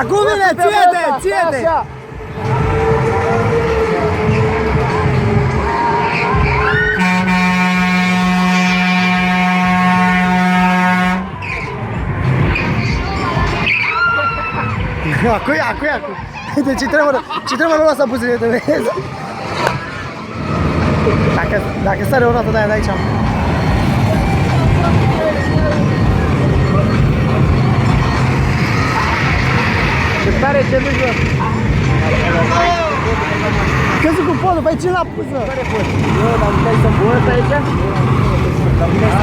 Acum vine, ție-te, ție-te! Acu. Deci ce trebuie să buzile de vezi? Dacă sare o roată de aia de aici. Ce tare ce duci, bă! Căzi cu podul, păi ce l-a pus, bă? Care pod? Eu, dar nu stai să bună pe aici? Dar nu